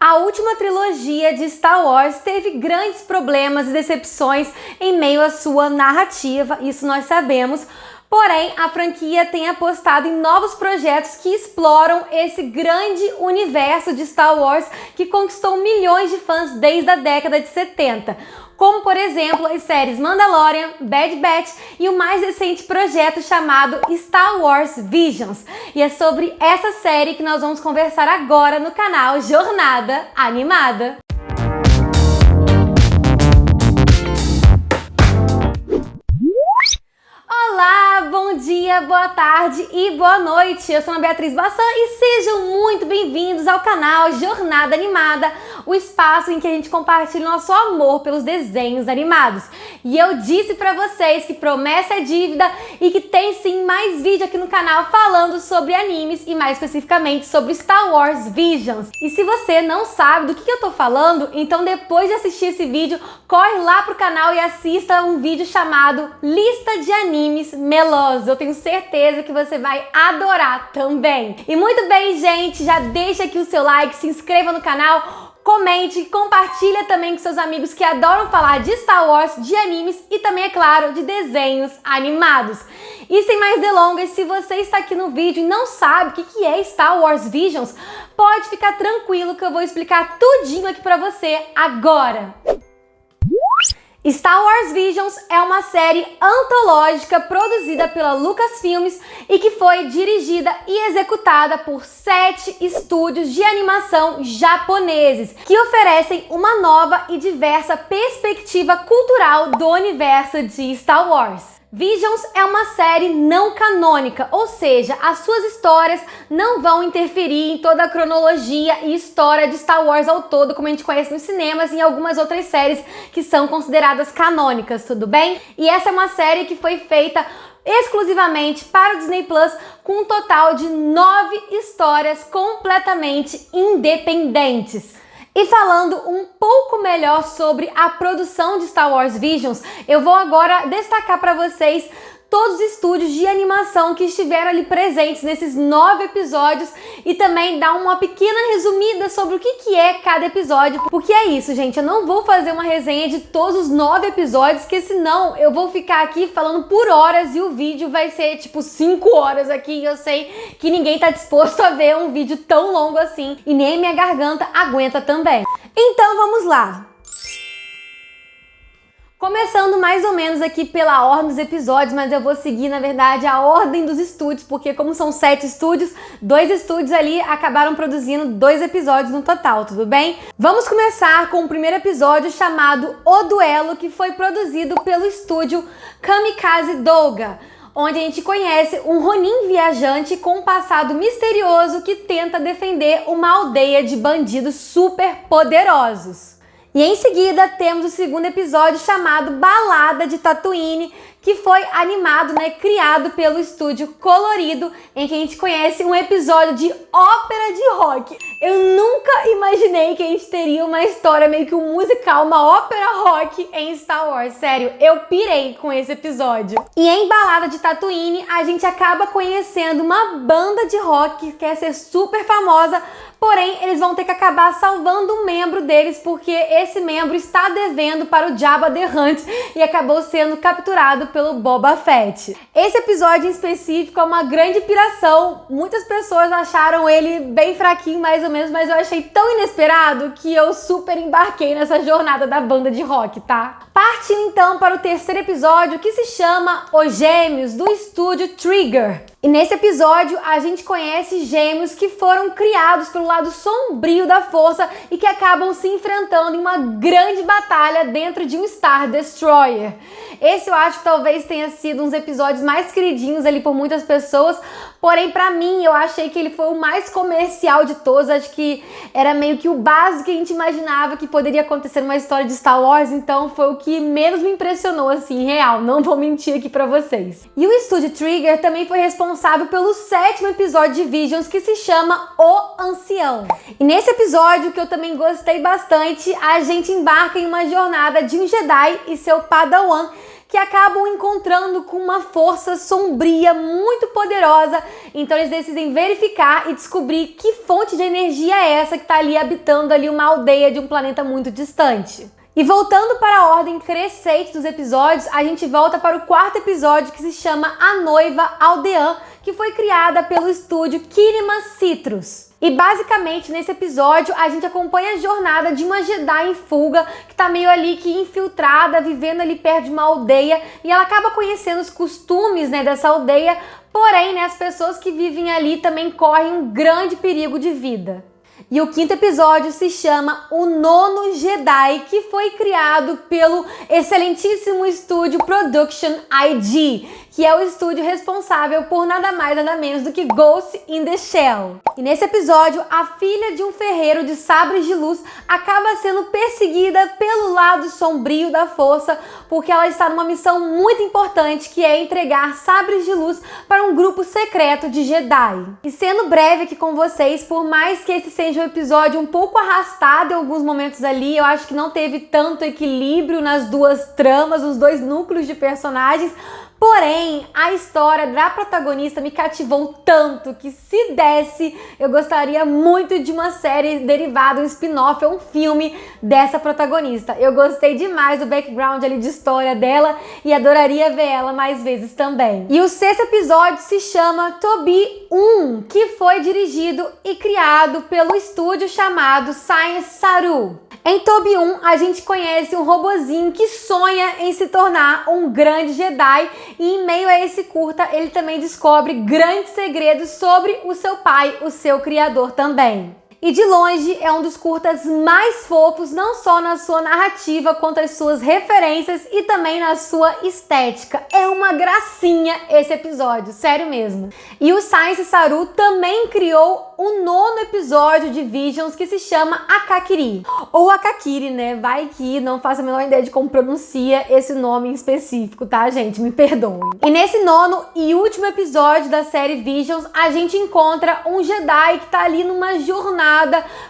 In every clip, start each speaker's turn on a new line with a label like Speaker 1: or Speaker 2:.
Speaker 1: A última trilogia de Star Wars teve grandes problemas e decepções em meio à sua narrativa, isso nós sabemos. Porém, a franquia tem apostado em novos projetos que exploram esse grande universo de Star Wars que conquistou milhões de fãs desde a década de 70. Como, por exemplo, as séries Mandalorian, Bad Batch e o mais recente projeto chamado Star Wars Visions. E é sobre essa série que nós vamos conversar agora no canal Jornada Animada. Olá, bom dia, boa tarde e boa noite. Eu sou a Beatriz Bassan e sejam muito bem-vindos ao canal Jornada Animada, o espaço em que a gente compartilha o nosso amor pelos desenhos animados. E eu disse pra vocês que promessa é dívida e que tem sim mais vídeo aqui no canal falando sobre animes e mais especificamente sobre Star Wars Visions. E se você não sabe do que eu tô falando, então depois de assistir esse vídeo, corre lá pro canal e assista um vídeo chamado Lista de Animes Melosos. Eu tenho certeza que você vai adorar também. E muito bem, gente, já deixa aqui o seu like, se inscreva no canal, comente, compartilha também com seus amigos que adoram falar de Star Wars, de animes e também, é claro, de desenhos animados. E sem mais delongas, se você está aqui no vídeo e não sabe o que é Star Wars Visions, pode ficar tranquilo que eu vou explicar tudinho aqui pra você agora. Star Wars Visions é uma série antológica produzida pela Lucasfilmes e que foi dirigida e executada por 7 estúdios de animação japoneses que oferecem uma nova e diversa perspectiva cultural do universo de Star Wars. Visions é uma série não canônica, ou seja, as suas histórias não vão interferir em toda a cronologia e história de Star Wars ao todo, como a gente conhece nos cinemas e em algumas outras séries que são consideradas canônicas, tudo bem? E essa é uma série que foi feita exclusivamente para o Disney Plus, com um total de 9 histórias completamente independentes. E falando um pouco melhor sobre a produção de Star Wars Visions, eu vou agora destacar para vocês todos os estúdios de animação que estiveram ali presentes nesses 9 episódios e também dar uma pequena resumida sobre o que é cada episódio, porque é isso, gente, eu não vou fazer uma resenha de todos os 9 episódios, porque senão eu vou ficar aqui falando por horas e o vídeo vai ser tipo 5 horas aqui e eu sei que ninguém tá disposto a ver um vídeo tão longo assim e nem minha garganta aguenta também. Então vamos lá! Começando mais ou menos aqui pela ordem dos episódios, mas eu vou seguir, na verdade, a ordem dos estúdios, porque como são 7 estúdios, 2 estúdios ali acabaram produzindo 2 episódios no total, tudo bem? Vamos começar com o primeiro episódio chamado O Duelo, que foi produzido pelo estúdio Kamikaze Douga, onde a gente conhece um Ronin viajante com um passado misterioso que tenta defender uma aldeia de bandidos super poderosos. E em seguida temos o segundo episódio chamado Balada de Tatooine, que foi animado, criado pelo estúdio Colorido, em que a gente conhece um episódio de ópera de rock. Eu nunca imaginei que a gente teria uma história meio que um musical, uma ópera rock em Star Wars. Sério, eu pirei com esse episódio. E em Balada de Tatooine, a gente acaba conhecendo uma banda de rock que quer ser super famosa, porém eles vão ter que acabar salvando um membro deles, porque esse membro está devendo para o Jabba the Hutt e acabou sendo capturado pelo Boba Fett. Esse episódio em específico é uma grande piração. Muitas pessoas acharam ele bem fraquinho, mais ou menos, mas eu achei tão inesperado que eu super embarquei nessa jornada da banda de rock, tá? Partindo então para o terceiro episódio, que se chama Os Gêmeos, do estúdio Trigger. E nesse episódio a gente conhece gêmeos que foram criados pelo lado sombrio da força e que acabam se enfrentando em uma grande batalha dentro de um Star Destroyer. Esse eu acho que talvez tenha sido um dos episódios mais queridinhos ali por muitas pessoas, porém pra mim eu achei que ele foi o mais comercial de todos. Acho que era meio que o básico que a gente imaginava que poderia acontecer numa história de Star Wars, então foi o que menos me impressionou, assim, real, não vou mentir aqui pra vocês. E o estúdio Trigger também foi responsável pelo 7º episódio de Visions, que se chama O Ancião. E nesse episódio, que eu também gostei bastante, a gente embarca em uma jornada de um Jedi e seu Padawan, que acabam encontrando com uma força sombria muito poderosa. Então eles decidem verificar e descobrir que fonte de energia é essa que está ali habitando ali uma aldeia de um planeta muito distante. E voltando para a ordem crescente dos episódios, a gente volta para o quarto episódio, que se chama A Noiva Aldeã, que foi criada pelo estúdio Kinema Citrus. E basicamente nesse episódio a gente acompanha a jornada de uma Jedi em fuga, que tá meio ali que infiltrada, vivendo ali perto de uma aldeia, e ela acaba conhecendo os costumes, né, dessa aldeia, porém, né, as pessoas que vivem ali também correm um grande perigo de vida. E o quinto episódio se chama O Nono Jedi, que foi criado pelo excelentíssimo estúdio Production IG, que é o estúdio responsável por nada mais nada menos do que Ghost in the Shell. E nesse episódio, a filha de um ferreiro de sabres de luz acaba sendo perseguida pelo lado sombrio da força, porque ela está numa missão muito importante, que é entregar sabres de luz para um grupo secreto de Jedi. E sendo breve aqui com vocês, por mais que esse seja um episódio um pouco arrastado em alguns momentos ali, eu acho que não teve tanto equilíbrio nas duas tramas, nos dois núcleos de personagens. Porém, a história da protagonista me cativou tanto que, se desse, eu gostaria muito de uma série derivada, um spin-off ou um filme dessa protagonista. Eu gostei demais do background ali de história dela e adoraria ver ela mais vezes também. E o sexto episódio se chama Toby 1, que foi dirigido e criado pelo estúdio chamado Science Saru. Em Toby 1, a gente conhece um robozinho que sonha em se tornar um grande Jedi, e em meio a esse curta ele também descobre grandes segredos sobre o seu pai, o seu criador também. E de longe é um dos curtas mais fofos, não só na sua narrativa, quanto as suas referências e também na sua estética. É uma gracinha esse episódio, sério mesmo. E o Science Saru também criou o nono episódio de Visions, que se chama Akakiri. Ou Akakiri, né? Vai que não faço a menor ideia de como pronuncia esse nome em específico, tá, gente? Me perdoem. E nesse nono e último episódio da série Visions, a gente encontra um Jedi que tá ali numa jornada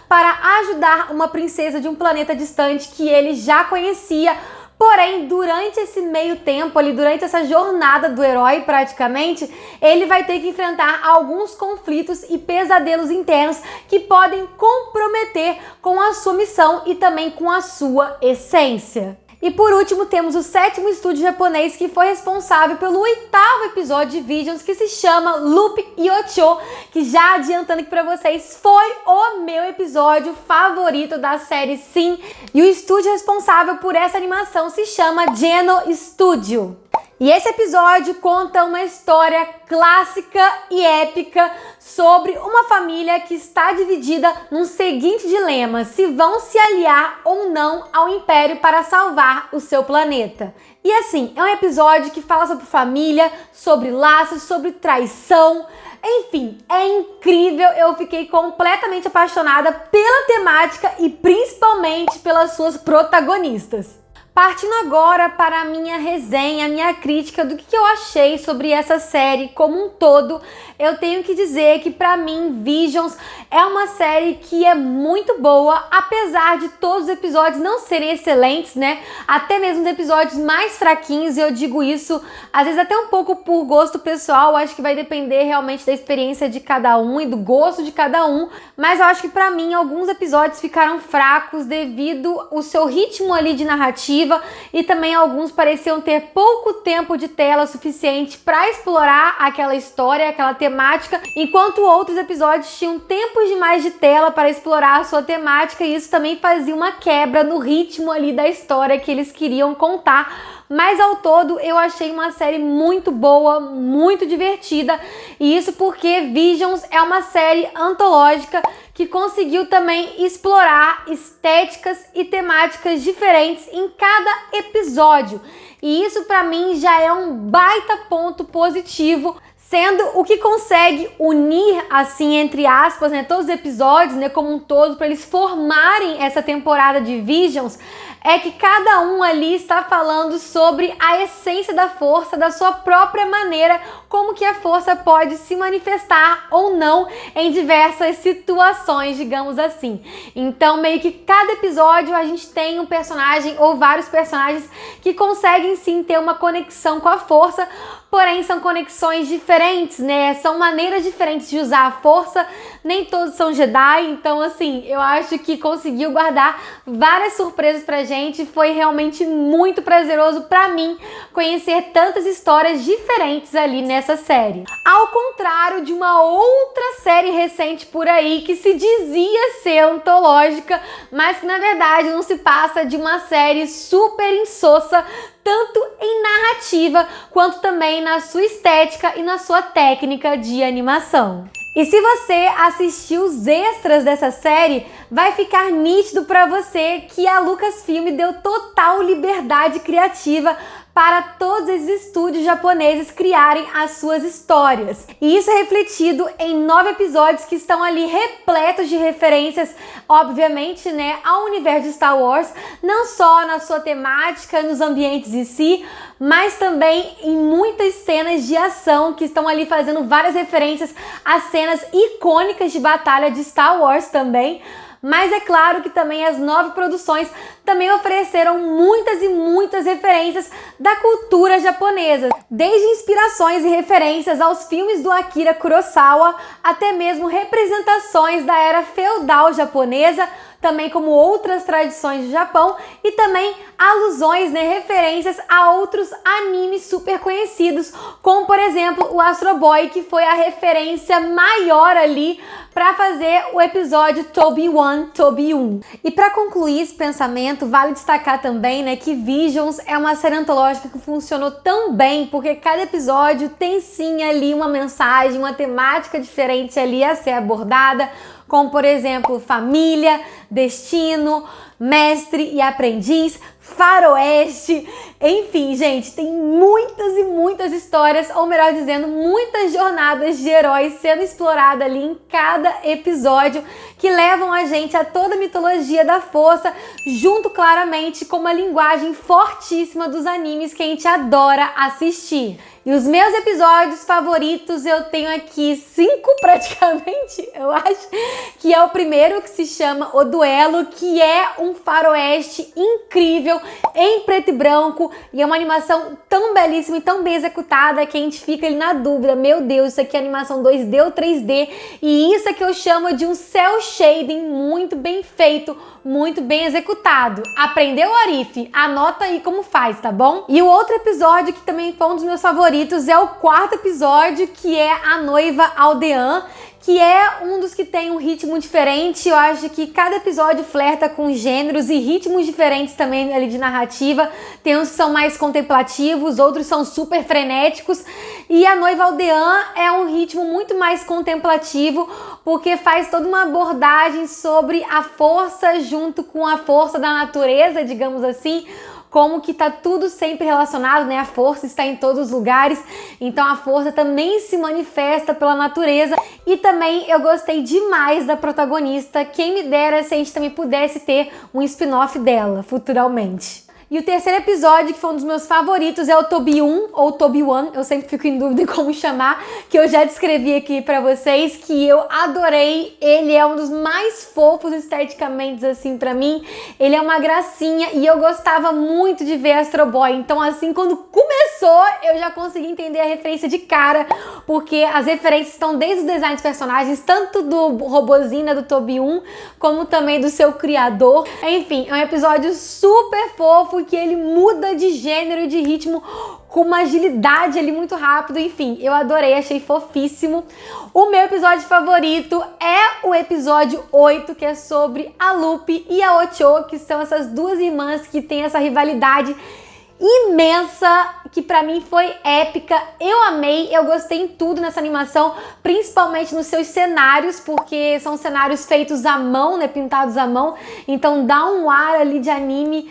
Speaker 1: para ajudar uma princesa de um planeta distante que ele já conhecia. Porém, durante esse meio tempo ali, durante essa jornada do herói praticamente, ele vai ter que enfrentar alguns conflitos e pesadelos internos que podem comprometer com a sua missão e também com a sua essência. E por último, temos o sétimo estúdio japonês, que foi responsável pelo oitavo episódio de Visions, que se chama Loop Yocho, que, já adiantando aqui pra vocês, foi o meu episódio favorito da série, sim. E o estúdio responsável por essa animação se chama Geno Studio. E esse episódio conta uma história clássica e épica sobre uma família que está dividida num seguinte dilema: se vão se aliar ou não ao Império para salvar o seu planeta. E assim, é um episódio que fala sobre família, sobre laços, sobre traição. Enfim, é incrível, eu fiquei completamente apaixonada pela temática e principalmente pelas suas protagonistas. Partindo agora para a minha resenha, a minha crítica do que eu achei sobre essa série como um todo, eu tenho que dizer que, para mim, Visions é uma série que é muito boa, apesar de todos os episódios não serem excelentes, né? Até mesmo os episódios mais fraquinhos, e eu digo isso às vezes até um pouco por gosto pessoal, acho que vai depender realmente da experiência de cada um e do gosto de cada um, mas eu acho que, para mim, alguns episódios ficaram fracos devido ao seu ritmo ali de narrativa, e também alguns pareciam ter pouco tempo de tela suficiente para explorar aquela história, aquela temática, enquanto outros episódios tinham tempos demais de tela para explorar a sua temática, e isso também fazia uma quebra no ritmo ali da história que eles queriam contar. Mas ao todo eu achei uma série muito boa, muito divertida, e isso porque Visions é uma série antológica que conseguiu também explorar estéticas e temáticas diferentes em cada episódio. E isso, para mim, já é um baita ponto positivo, sendo o que consegue unir, assim, entre aspas, né, todos os episódios, né, como um todo, para eles formarem essa temporada de Visions, é que cada um ali está falando sobre a essência da força, da sua própria maneira, como que a força pode se manifestar ou não em diversas situações, digamos assim. Então, meio que cada episódio a gente tem um personagem ou vários personagens que conseguem sim ter uma conexão com a força, porém são conexões diferentes, né? São maneiras diferentes de usar a força, nem todos são Jedi, então assim, eu acho que conseguiu guardar várias surpresas pra gente, foi realmente muito prazeroso pra mim conhecer tantas histórias diferentes ali nessa série. Ao contrário de uma outra série recente por aí que se dizia ser antológica, mas que na verdade não se passa de uma série super insossa, tanto em narrativa quanto também na sua estética e na sua técnica de animação. E se você assistiu os extras dessa série, vai ficar nítido para você que a Lucasfilm deu total liberdade criativa para todos esses estúdios japoneses criarem as suas histórias. E isso é refletido em 9 episódios que estão ali repletos de referências, obviamente, né, ao universo de Star Wars, não só na sua temática, nos ambientes em si, mas também em muitas cenas de ação que estão ali fazendo várias referências às cenas icônicas de batalha de Star Wars também. Mas é claro que também as 9 produções também ofereceram muitas e muitas referências da cultura japonesa, desde inspirações e referências aos filmes do Akira Kurosawa, até mesmo representações da era feudal japonesa, também como outras tradições do Japão, e também alusões, né, referências a outros animes super conhecidos, como por exemplo o Astro Boy, que foi a referência maior ali para fazer o episódio Toby 1, Toby 1. E para concluir esse pensamento, vale destacar também, né, que Visions é uma série antológica que funcionou tão bem, porque cada episódio tem sim ali uma mensagem, uma temática diferente ali a ser abordada, como por exemplo família, destino, mestre e aprendiz, faroeste, enfim, gente, tem muitas e muitas histórias, ou melhor dizendo, muitas jornadas de heróis sendo exploradas ali em cada episódio, que levam a gente a toda a mitologia da força, junto claramente com uma linguagem fortíssima dos animes que a gente adora assistir. E os meus episódios favoritos eu tenho aqui 5 praticamente, eu acho, que é o primeiro, que se chama O Duelo, que é um faroeste incrível, em preto e branco, e é uma animação tão belíssima e tão bem executada que a gente fica ali na dúvida, meu Deus, isso aqui é animação 2D ou 3D, e isso é que eu chamo de um cel shading muito bem feito, muito bem executado. Aprendeu, Arif? Anota aí como faz, tá bom? E o outro episódio que também foi um dos meus favoritos é o 4º episódio, que é A Noiva Aldeã, que é um dos que tem um ritmo diferente. Eu acho que cada episódio flerta com gêneros e ritmos diferentes também ali de narrativa. Tem uns que são mais contemplativos, outros são super frenéticos. E A Noiva Aldeã é um ritmo muito mais contemplativo, porque faz toda uma abordagem sobre a força junto com a força da natureza, digamos assim, como que tá tudo sempre relacionado, né? A força está em todos os lugares, então a força também se manifesta pela natureza. E também eu gostei demais da protagonista, quem me dera se a gente também pudesse ter um spin-off dela futuramente. E o terceiro episódio, que foi um dos meus favoritos, é o Toby 1 ou Toby 1, eu sempre fico em dúvida em como chamar, que eu já descrevi aqui pra vocês, que eu adorei. Ele é um dos mais fofos esteticamente, assim, pra mim. Ele é uma gracinha e eu gostava muito de ver Astro Boy. Então, assim, quando começou, eu já consegui entender a referência de cara, porque as referências estão desde o design dos personagens, tanto do robozinho, né, do Toby 1, como também do seu criador. Enfim, é um episódio super fofo, que ele muda de gênero e de ritmo com uma agilidade ali muito rápido. Enfim, eu adorei, achei fofíssimo. O meu episódio favorito é o episódio 8, que é sobre a Lupe e a Ocho, que são essas duas irmãs que têm essa rivalidade imensa, que pra mim foi épica. Eu amei, eu gostei em tudo nessa animação, principalmente nos seus cenários, porque são cenários feitos à mão, né, pintados à mão, então dá um ar ali de anime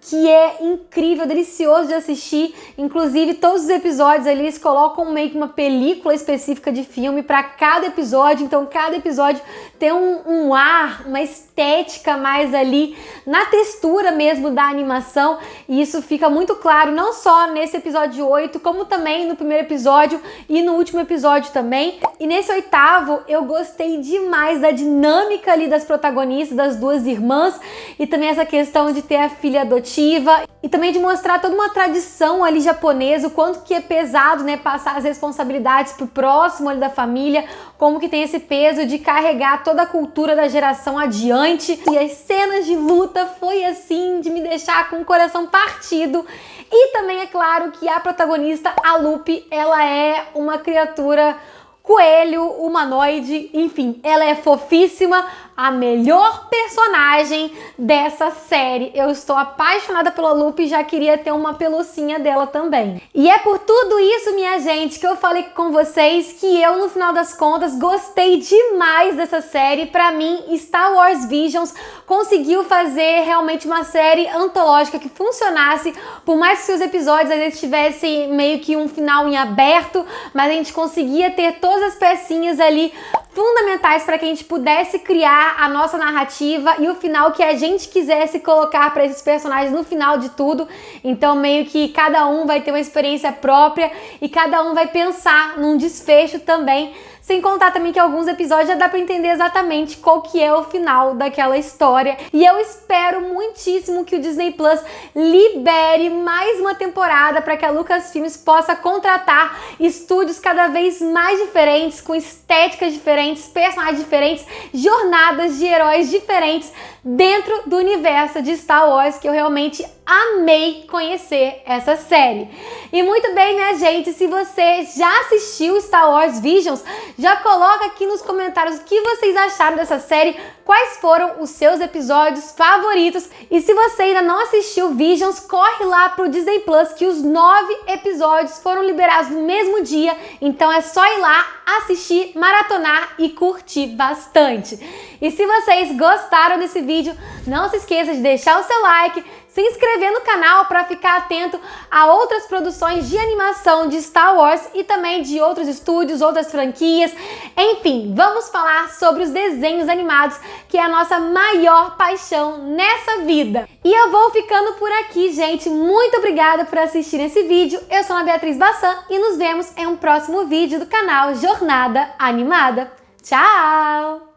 Speaker 1: que é incrível, delicioso de assistir. Inclusive, todos os episódios ali, eles colocam meio que uma película específica de filme para cada episódio. Então, cada episódio tem um ar, uma estética mais ali na textura mesmo da animação. E isso fica muito claro, não só nesse episódio 8, como também no primeiro episódio e no último episódio também. E nesse 8º, eu gostei demais da dinâmica ali das protagonistas, das duas irmãs, e também essa questão de ter a filha adotiva e também de mostrar toda uma tradição ali japonesa, o quanto que é pesado, né, passar as responsabilidades pro próximo ali da família, como que tem esse peso de carregar toda a cultura da geração adiante. E as cenas de luta foi assim, de me deixar com o coração partido. E também é claro que a protagonista, a Lupe, ela é uma criatura coelho, humanoide, enfim, ela é fofíssima, a melhor personagem dessa série. Eu estou apaixonada pela Lupe e já queria ter uma pelucinha dela também. E é por tudo isso, minha gente, que eu falei com vocês que eu, no final das contas, gostei demais dessa série. Pra mim, Star Wars Visions conseguiu fazer realmente uma série antológica que funcionasse, por mais que seus episódios às vezes tivessem meio que um final em aberto, mas a gente conseguia ter todas as pecinhas ali fundamentais para que a gente pudesse criar a nossa narrativa e o final que a gente quisesse colocar para esses personagens no final de tudo. Então meio que cada um vai ter uma experiência própria e cada um vai pensar num desfecho também. Sem contar também que alguns episódios já dá pra entender exatamente qual que é o final daquela história. E eu espero muitíssimo que o Disney Plus libere mais uma temporada para que a Lucasfilmes possa contratar estúdios cada vez mais diferentes, com estéticas diferentes, personagens diferentes, jornadas de heróis diferentes dentro do universo de Star Wars, que eu realmente amei conhecer essa série. E muito bem, minha gente, se você já assistiu Star Wars Visions, já coloca aqui nos comentários o que vocês acharam dessa série, quais foram os seus episódios favoritos. E se você ainda não assistiu Visions, corre lá pro Disney Plus, que os 9 episódios foram liberados no mesmo dia, então é só ir lá, assistir, maratonar e curtir bastante. E se vocês gostaram desse vídeo, não se esqueça de deixar o seu like, se inscrever no canal para ficar atento a outras produções de animação de Star Wars e também de outros estúdios, outras franquias. Enfim, vamos falar sobre os desenhos animados, que é a nossa maior paixão nessa vida. E eu vou ficando por aqui, gente. Muito obrigada por assistir esse vídeo. Eu sou a Beatriz Bassan e nos vemos em um próximo vídeo do canal Jornada Animada. Tchau!